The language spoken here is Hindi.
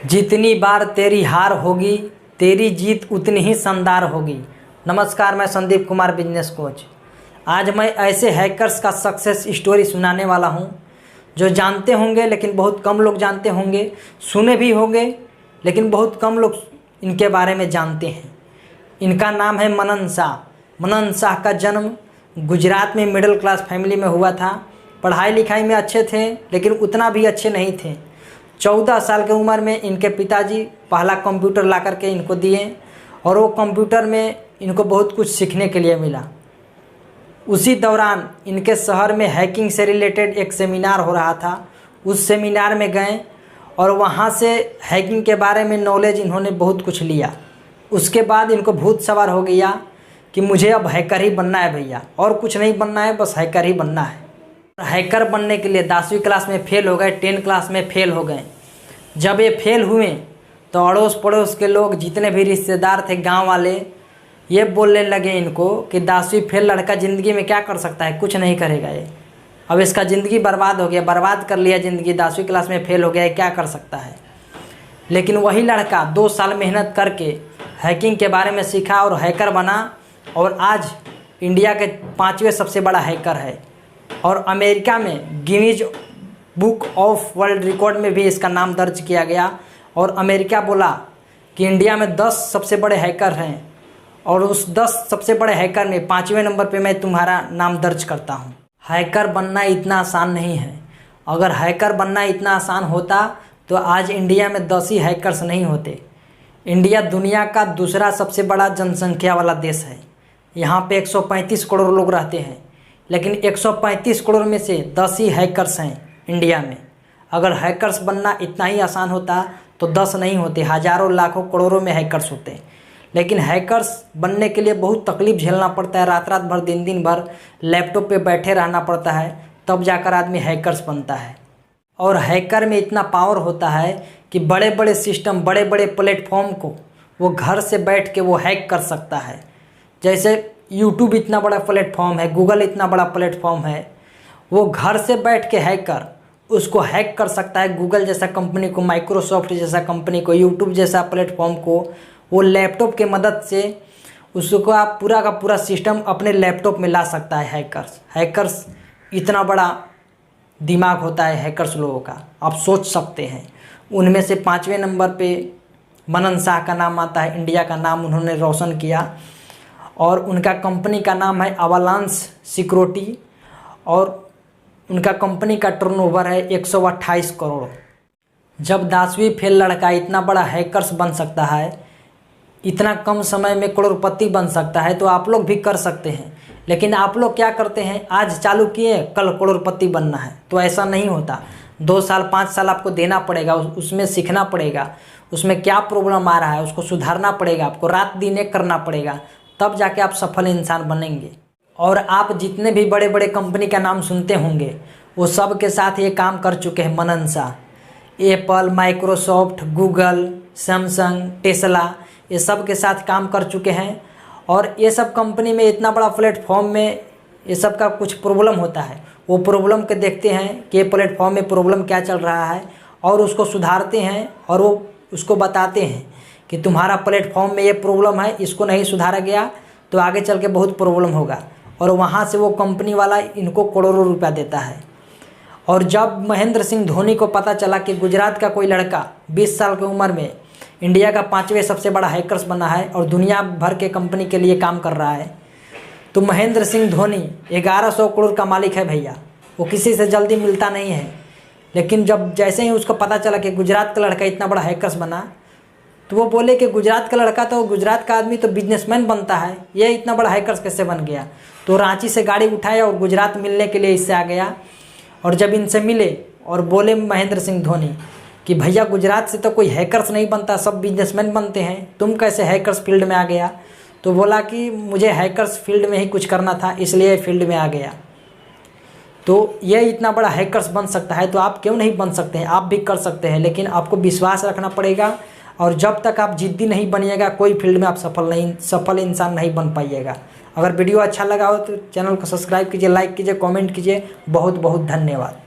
जितनी बार तेरी हार होगी तेरी जीत उतनी ही शानदार होगी। नमस्कार, मैं संदीप कुमार, बिजनेस कोच। आज मैं ऐसे हैकर्स का सक्सेस स्टोरी सुनाने वाला हूं जो जानते होंगे लेकिन बहुत कम लोग जानते होंगे, सुने भी होंगे लेकिन बहुत कम लोग इनके बारे में जानते हैं। इनका नाम है मनन शाह। मनन शाह का जन्म गुजरात में मिडिल क्लास फैमिली में हुआ था। पढ़ाई लिखाई में अच्छे थे लेकिन उतना भी अच्छे नहीं थे। 14 साल की उम्र में इनके पिताजी पहला कंप्यूटर ला करके इनको दिए और वो कंप्यूटर में इनको बहुत कुछ सीखने के लिए मिला। उसी दौरान इनके शहर में हैकिंग से रिलेटेड एक सेमिनार हो रहा था। उस सेमिनार में गए और वहाँ से हैकिंग के बारे में नॉलेज इन्होंने बहुत कुछ लिया। उसके बाद इनको भूत सवार हो गया कि मुझे अब हैकर ही बनना है भैया, और कुछ नहीं बनना है, बस हैकर ही बनना है। हैकर बनने के लिए 10वीं क्लास में फेल हो गए, 10 क्लास में फेल हो गए। जब ये फेल हुए तो अड़ोस पड़ोस के लोग, जितने भी रिश्तेदार थे, गांव वाले, ये बोलने लगे इनको कि 10वीं फेल लड़का ज़िंदगी में क्या कर सकता है, कुछ नहीं करेगा ये, अब इसका ज़िंदगी बर्बाद हो गया, बर्बाद कर लिया ज़िंदगी, 10वीं क्लास में फेल हो गया है, क्या कर सकता है। लेकिन वही लड़का 2 साल मेहनत करके हैकिंग के बारे में सीखा और हैकर बना और आज इंडिया के 5वें सबसे बड़ा हैकर है। और अमेरिका में Guinness book of world record में भी इसका नाम दर्ज किया गया और अमेरिका बोला कि इंडिया में 10 सबसे बड़े हैकर हैं और उस 10 सबसे बड़े हैकर में 5वें नंबर पे मैं तुम्हारा नाम दर्ज करता हूँ। हैकर बनना इतना आसान नहीं है। अगर हैकर बनना इतना आसान होता तो आज इंडिया में 10 ही हैकर्स नहीं होते। इंडिया दुनिया का दूसरा सबसे बड़ा जनसंख्या वाला देश है। यहाँ पे 135 करोड़ लोग रहते हैं, लेकिन 135 करोड़ में से 10 ही हैकर्स हैं इंडिया में। अगर हैकर्स बनना इतना ही आसान होता तो 10 नहीं होते, हज़ारों लाखों करोड़ों में हैकर्स होते। लेकिन हैकर्स बनने के लिए बहुत तकलीफ़ झेलना पड़ता है। रात रात भर, दिन दिन भर लैपटॉप पे बैठे रहना पड़ता है, तब जाकर आदमी हैकर्स बनता है। और हैकर में इतना पावर होता है कि बड़े बड़े सिस्टम, बड़े बड़े प्लेटफॉर्म को वो घर से बैठ के वो हैक कर सकता है। जैसे यूट्यूब इतना बड़ा प्लेटफॉर्म है, गूगल इतना बड़ा प्लेटफॉर्म है, वो घर से बैठ के हैकर उसको हैक कर सकता है। गूगल जैसा कंपनी को, माइक्रोसॉफ्ट जैसा कंपनी को, यूट्यूब जैसा प्लेटफॉर्म को वो लैपटॉप के मदद से उसको आप पूरा का पूरा सिस्टम अपने लैपटॉप में ला सकता है। हैकर्स इतना बड़ा दिमाग होता है हैकर्स लोगों का, आप सोच सकते हैं। उनमें से 5वें नंबर पे मनन शाह का नाम आता है। इंडिया का नाम उन्होंने रोशन किया और उनका कंपनी का नाम है अवालांच सिक्योरिटी और उनका कंपनी का टर्नओवर है 128 करोड़। जब 10वीं फेल लड़का इतना बड़ा हैकर्स बन सकता है, इतना कम समय में करोड़पति बन सकता है, तो आप लोग भी कर सकते हैं। लेकिन आप लोग क्या करते हैं, आज चालू किए, कल करोड़पति बनना है, तो ऐसा नहीं होता। 2 साल 5 साल आपको देना पड़ेगा, उसमें सीखना पड़ेगा, उसमें क्या प्रॉब्लम आ रहा है उसको सुधारना पड़ेगा, आपको रात दिन एक करना पड़ेगा, तब जाके आप सफल इंसान बनेंगे। और आप जितने भी बड़े बड़े कंपनी का नाम सुनते होंगे वो सब के साथ ये काम कर चुके हैं Manan Shah. Apple, Microsoft, Google, Samsung, Tesla, ये सब के साथ काम कर चुके हैं। और ये सब कंपनी में, इतना बड़ा प्लेटफॉर्म में ये सब का कुछ प्रॉब्लम होता है, वो प्रॉब्लम के देखते हैं कि ये प्लेटफॉर्म में प्रॉब्लम क्या चल रहा है और उसको सुधारते हैं और वो उसको बताते हैं कि तुम्हारा प्लेटफॉर्म में ये प्रॉब्लम है, इसको नहीं सुधारा गया तो आगे चल के बहुत प्रॉब्लम होगा। और वहाँ से वो कंपनी वाला इनको करोड़ों रुपया देता है। और जब महेंद्र सिंह धोनी को पता चला कि गुजरात का कोई लड़का 20 साल की उम्र में इंडिया का 5वें सबसे बड़ा हैकर्स बना है और दुनिया भर के कंपनी के लिए काम कर रहा है, तो महेंद्र सिंह धोनी 1100 करोड़ का मालिक है भैया, वो किसी से जल्दी मिलता नहीं है। लेकिन जब जैसे ही उसको पता चला कि गुजरात का लड़का इतना बड़ा हैकर्स बना, तो वो बोले कि गुजरात का लड़का, तो गुजरात का आदमी तो बिजनेसमैन बनता है, ये इतना बड़ा हैकर्स कैसे बन गया। तो रांची से गाड़ी उठाया और गुजरात मिलने के लिए इससे आ गया। और जब इनसे मिले और बोले महेंद्र सिंह धोनी कि भैया गुजरात से तो कोई हैकर्स नहीं बनता, सब बिजनेसमैन बनते हैं, तुम कैसे हैकर्स फील्ड में आ गया। तो बोला कि मुझे हैकर्स फील्ड में ही कुछ करना था, इसलिए फील्ड में आ गया। तो ये इतना बड़ा हैकर्स बन सकता है, तो आप क्यों नहीं बन सकते हैं, आप भी कर सकते हैं। लेकिन आपको विश्वास रखना पड़ेगा और जब तक आप जिद्दी नहीं बनिएगा, कोई फील्ड में आप सफल इंसान नहीं बन पाइएगा। अगर वीडियो अच्छा लगा हो तो चैनल को सब्सक्राइब कीजिए, लाइक कीजिए, कमेंट कीजिए। बहुत बहुत धन्यवाद।